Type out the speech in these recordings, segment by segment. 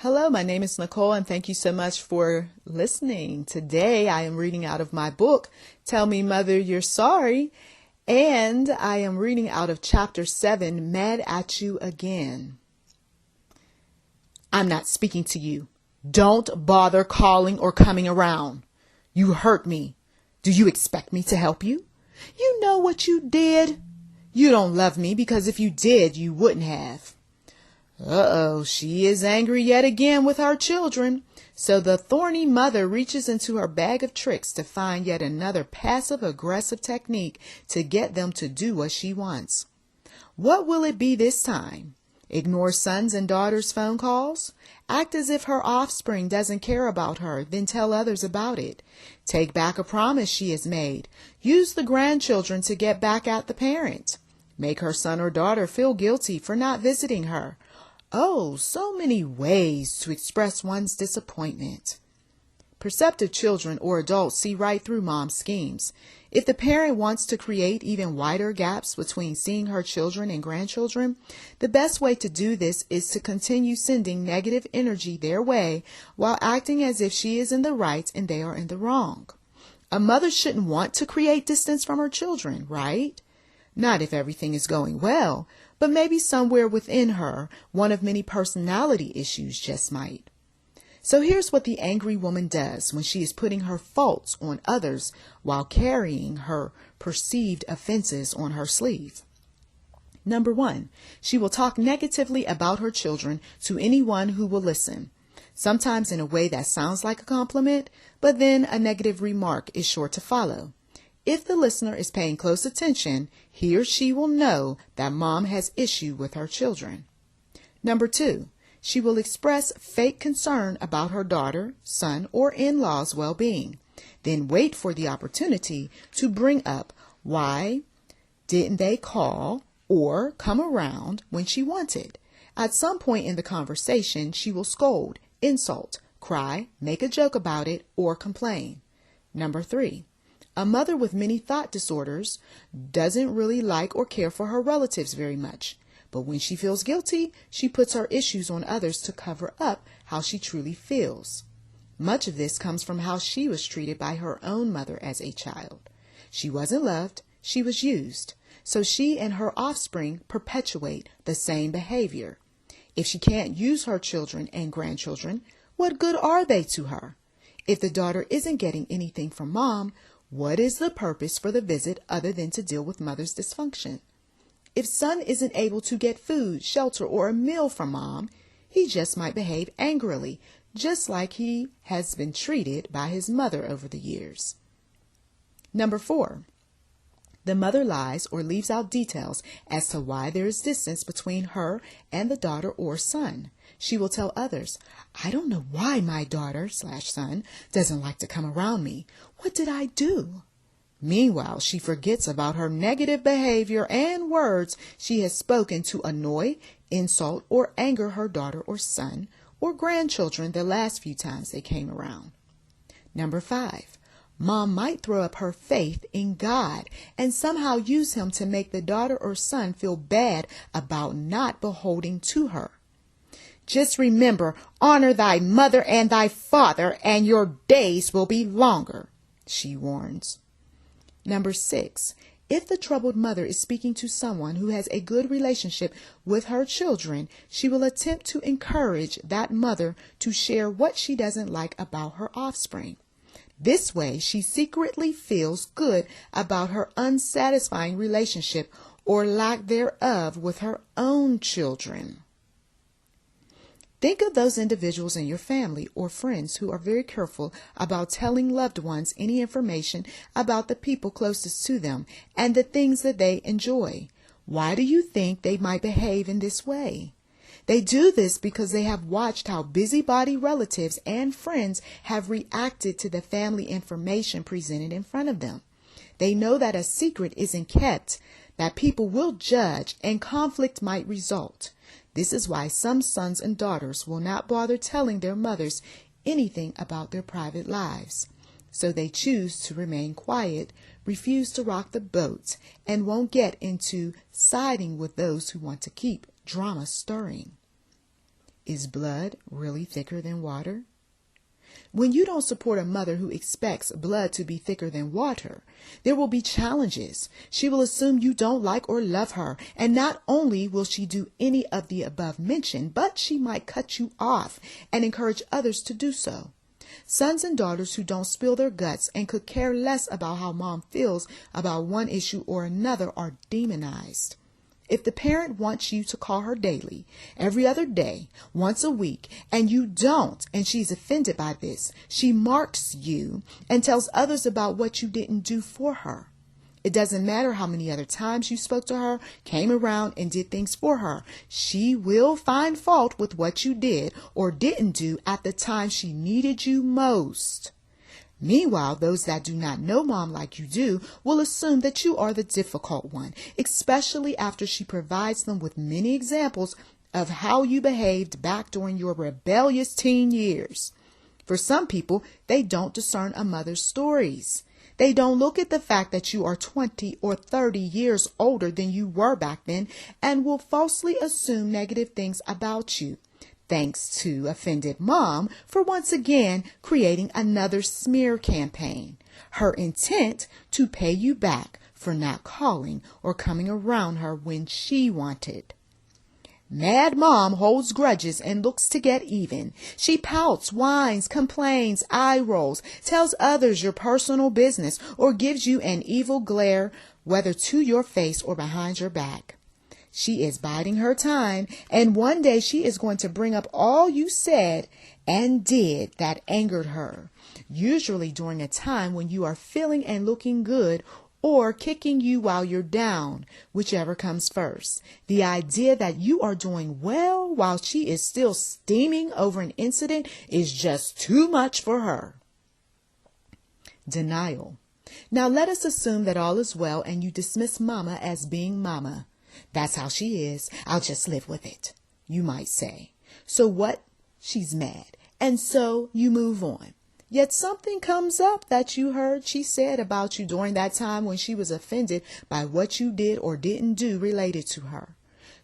Hello, my name is Nicole, and thank you so much for listening. Today, I am reading out of my book, Tell Me Mother You're Sorry, and I am reading out of Chapter 7, Mad at You Again. I'm not speaking to you. Don't bother calling or coming around. You hurt me. Do you expect me to help you? You know what you did. You don't love me because if you did, you wouldn't have. Uh-oh, she is angry yet again with her children. So the thorny mother reaches into her bag of tricks to find yet another passive-aggressive technique to get them to do what she wants. What will it be this time? Ignore sons and daughters' phone calls? Act as if her offspring doesn't care about her, then tell others about it. Take back a promise she has made. Use the grandchildren to get back at the parent. Make her son or daughter feel guilty for not visiting her. Oh, so many ways to express one's disappointment. Perceptive children or adults see right through mom's schemes. If the parent wants to create even wider gaps between seeing her children and grandchildren, the best way to do this is to continue sending negative energy their way while acting as if she is in the right and they are in the wrong. A mother shouldn't want to create distance from her children, right? Not if everything is going well, but maybe somewhere within her, one of many personality issues just might. So here's what the angry woman does when she is putting her faults on others while carrying her perceived offenses on her sleeve. Number 1, she will talk negatively about her children to anyone who will listen, sometimes in a way that sounds like a compliment, but then a negative remark is sure to follow. If the listener is paying close attention, he or she will know that mom has issue with her children. Number 2, she will express fake concern about her daughter, son, or in-laws' well-being, then wait for the opportunity to bring up why didn't they call or come around when she wanted. At some point in the conversation, she will scold, insult, cry, make a joke about it, or complain. Number 3, a mother with many thought disorders doesn't really like or care for her relatives very much. But when she feels guilty, she puts her issues on others to cover up how she truly feels. Much of this comes from how she was treated by her own mother as a child. She wasn't loved, she was used. So she and her offspring perpetuate the same behavior. If she can't use her children and grandchildren, what good are they to her? If the daughter isn't getting anything from mom, what is the purpose for the visit other than to deal with mother's dysfunction? If son isn't able to get food, shelter, or a meal from mom, he just might behave angrily, just like he has been treated by his mother over the years. Number 4, the mother lies or leaves out details as to why there is distance between her and the daughter or son. She will tell others, I don't know why my daughter/son doesn't like to come around me. What did I do? Meanwhile, she forgets about her negative behavior and words she has spoken to annoy, insult, or anger her daughter or son or grandchildren the last few times they came around. Number 5, mom might throw up her faith in God and somehow use him to make the daughter or son feel bad about not beholding to her. Just remember, honor thy mother and thy father, and your days will be longer, she warns. Number 6, if the troubled mother is speaking to someone who has a good relationship with her children, she will attempt to encourage that mother to share what she doesn't like about her offspring. This way, she secretly feels good about her unsatisfying relationship or lack thereof with her own children. Think of those individuals in your family or friends who are very careful about telling loved ones any information about the people closest to them and the things that they enjoy. Why do you think they might behave in this way? They do this because they have watched how busybody relatives and friends have reacted to the family information presented in front of them. They know that a secret isn't kept, that people will judge, and conflict might result. This is why some sons and daughters will not bother telling their mothers anything about their private lives. So they choose to remain quiet, refuse to rock the boat, and won't get into siding with those who want to keep drama stirring. Is blood really thicker than water? When you don't support a mother who expects blood to be thicker than water, there will be challenges. She will assume you don't like or love her, and not only will she do any of the above mentioned, but she might cut you off and encourage others to do so. Sons and daughters who don't spill their guts and could care less about how mom feels about one issue or another are demonized. If the parent wants you to call her daily, every other day, once a week, and you don't, and she's offended by this, she marks you and tells others about what you didn't do for her. It doesn't matter how many other times you spoke to her, came around, and did things for her. She will find fault with what you did or didn't do at the time she needed you most. Meanwhile, those that do not know mom like you do will assume that you are the difficult one, especially after she provides them with many examples of how you behaved back during your rebellious teen years. For some people, they don't discern a mother's stories. They don't look at the fact that you are 20 or 30 years older than you were back then and will falsely assume negative things about you. Thanks to offended mom for once again creating another smear campaign. Her intent to pay you back for not calling or coming around her when she wanted. Mad mom holds grudges and looks to get even. She pouts, whines, complains, eye rolls, tells others your personal business, or gives you an evil glare, whether to your face or behind your back. She is biding her time, and one day she is going to bring up all you said and did that angered her, usually during a time when you are feeling and looking good, or kicking you while you're down, whichever comes first. The idea that you are doing well while she is still steaming over an incident is just too much for her. Denial. Now let us assume that all is well and you dismiss mama as being mama. That's how she is. I'll just live with it, you might say. So what? She's mad. And so you move on. Yet something comes up that you heard she said about you during that time when she was offended by what you did or didn't do related to her.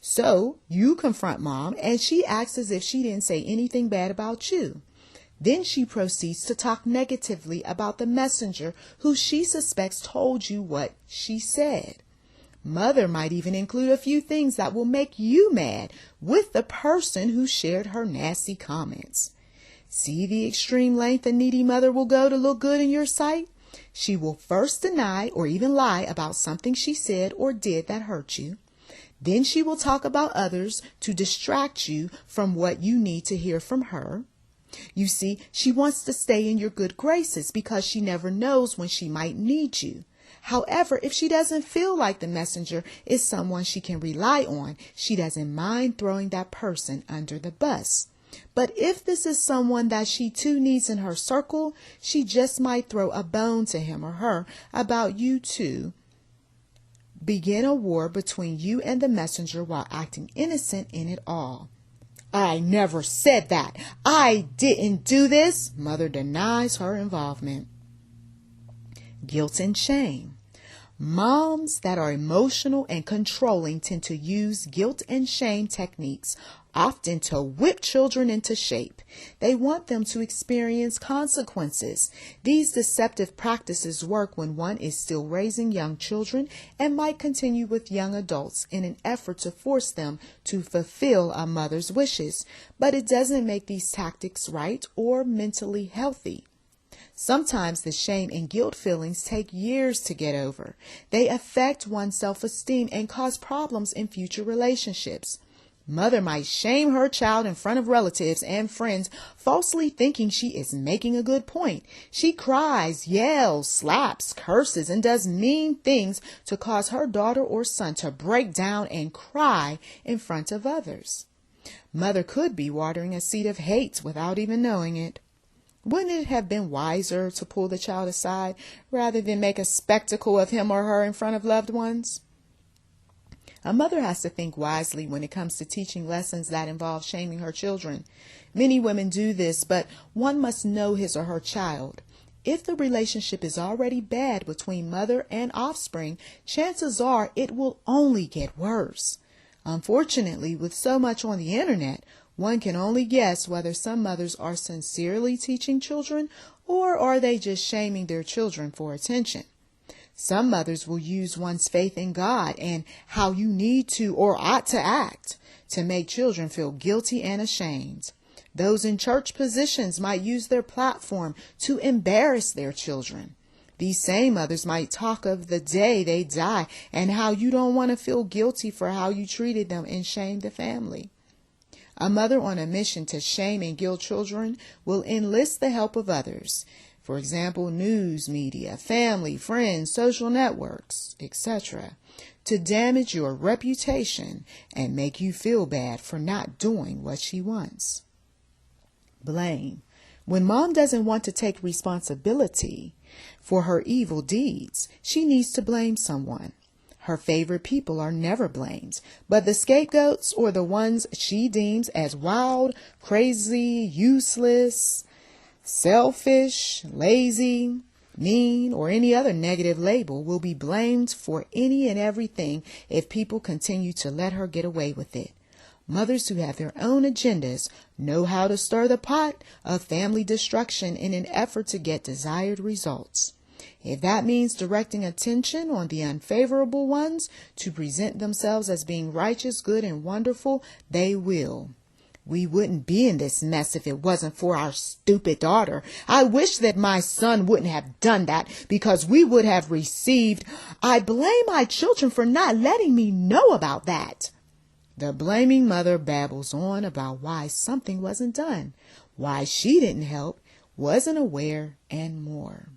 So you confront mom and she acts as if she didn't say anything bad about you. Then she proceeds to talk negatively about the messenger who she suspects told you what she said. Mother might even include a few things that will make you mad with the person who shared her nasty comments. See the extreme length a needy mother will go to look good in your sight? She will first deny or even lie about something she said or did that hurt you. Then she will talk about others to distract you from what you need to hear from her. You see, she wants to stay in your good graces because she never knows when she might need you. However, if she doesn't feel like the messenger is someone she can rely on, she doesn't mind throwing that person under the bus. But if this is someone that she too needs in her circle, she just might throw a bone to him or her about you two. Begin a war between you and the messenger while acting innocent in it all. I never said that. I didn't do this. Mother denies her involvement. Guilt and shame. Moms that are emotional and controlling tend to use guilt and shame techniques, often to whip children into shape. They want them to experience consequences. These deceptive practices work when one is still raising young children and might continue with young adults in an effort to force them to fulfill a mother's wishes. But it doesn't make these tactics right or mentally healthy. Sometimes the shame and guilt feelings take years to get over. They affect one's self-esteem and cause problems in future relationships. Mother might shame her child in front of relatives and friends, falsely thinking she is making a good point. She cries, yells, slaps, curses, and does mean things to cause her daughter or son to break down and cry in front of others. Mother could be watering a seed of hate without even knowing it. Wouldn't it have been wiser to pull the child aside rather than make a spectacle of him or her in front of loved ones? A mother has to think wisely when it comes to teaching lessons that involve shaming her children. Many women do this, but one must know his or her child. If the relationship is already bad between mother and offspring, chances are it will only get worse. Unfortunately, with so much on the internet, One can only guess whether some mothers are sincerely teaching children or are they just shaming their children for attention. Some mothers will use one's faith in God and how you need to or ought to act to make children feel guilty and ashamed. Those in church positions might use their platform to embarrass their children. These same mothers might talk of the day they die and how you don't want to feel guilty for how you treated them and shame the family. A mother on a mission to shame and guilt children will enlist the help of others. For example, news media, family, friends, social networks, etc., to damage your reputation and make you feel bad for not doing what she wants. Blame. When mom doesn't want to take responsibility for her evil deeds, she needs to blame someone. Her favorite people are never blamed, but the scapegoats or the ones she deems as wild, crazy, useless, selfish, lazy, mean, or any other negative label will be blamed for any and everything if people continue to let her get away with it. Mothers who have their own agendas know how to stir the pot of family destruction in an effort to get desired results. If that means directing attention on the unfavorable ones to present themselves as being righteous, good, and wonderful, they will. We wouldn't be in this mess if it wasn't for our stupid daughter. I wish that my son wouldn't have done that because we would have received. I blame my children for not letting me know about that. The blaming mother babbles on about why something wasn't done, why she didn't help, wasn't aware, and more.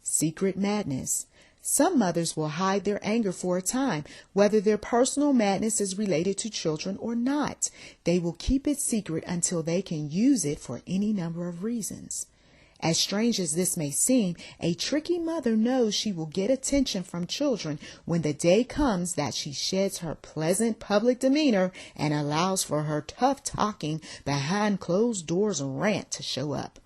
Secret madness. Some mothers will hide their anger for a time, whether their personal madness is related to children or not. They will keep it secret until they can use it for any number of reasons. As strange as this may seem, a tricky mother knows she will get attention from children when the day comes that she sheds her pleasant public demeanor and allows for her tough-talking, behind-closed-doors rant to show up.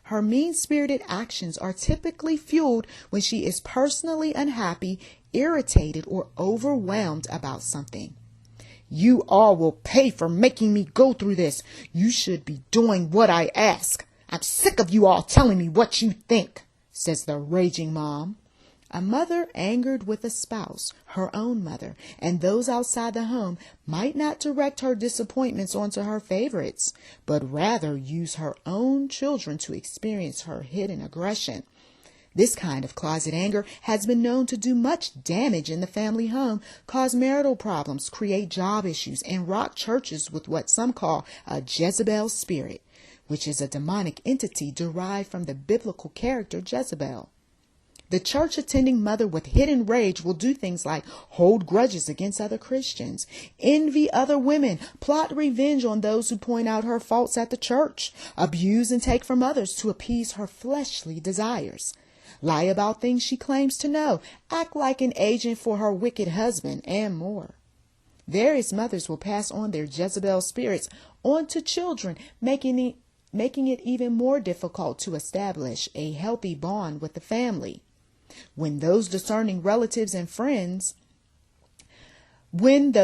Her mean-spirited actions are typically fueled when she is personally unhappy, irritated, or overwhelmed about something. You all will pay for making me go through this. You should be doing what I ask. I'm sick of you all telling me what you think, says the raging mom. A mother angered with a spouse, her own mother, and those outside the home might not direct her disappointments onto her favorites, but rather use her own children to experience her hidden aggression. This kind of closet anger has been known to do much damage in the family home, cause marital problems, create job issues, and rock churches with what some call a Jezebel spirit, which is a demonic entity derived from the biblical character Jezebel. The church-attending mother with hidden rage will do things like hold grudges against other Christians, envy other women, plot revenge on those who point out her faults at the church, abuse and take from others to appease her fleshly desires, lie about things she claims to know, act like an agent for her wicked husband, and more. Various mothers will pass on their Jezebel spirits onto children, making it even more difficult to establish a healthy bond with the family. When those discerning relatives and friends, the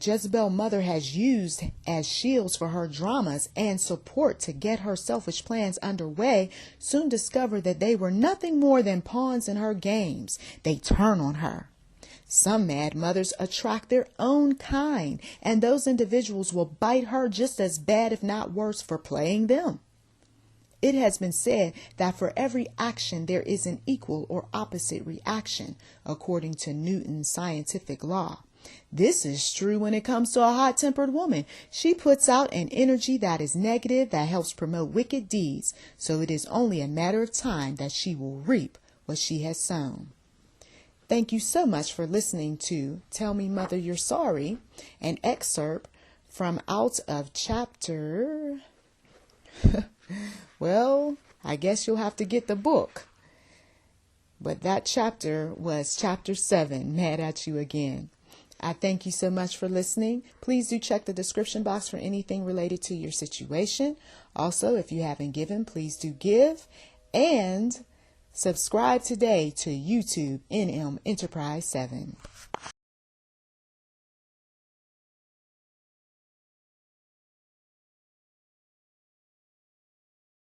Jezebel mother has used as shields for her dramas and support to get her selfish plans underway, soon discover that they were nothing more than pawns in her games. They turn on her. Some mad mothers attract their own kind, and those individuals will bite her just as bad, if not worse, for playing them. It has been said that for every action there is an equal or opposite reaction, according to Newton's scientific law. This is true when it comes to a hot-tempered woman. She puts out an energy that is negative, that helps promote wicked deeds, so it is only a matter of time that she will reap what she has sown. Thank you so much for listening to Tell Me Mother You're Sorry, an excerpt from out of chapter... Well, I guess you'll have to get the book. But that chapter was chapter 7, Mad at You Again. I thank you so much for listening. Please do check the description box for anything related to your situation. Also, if you haven't given, please do give. And subscribe today to YouTube NM Enterprise 7.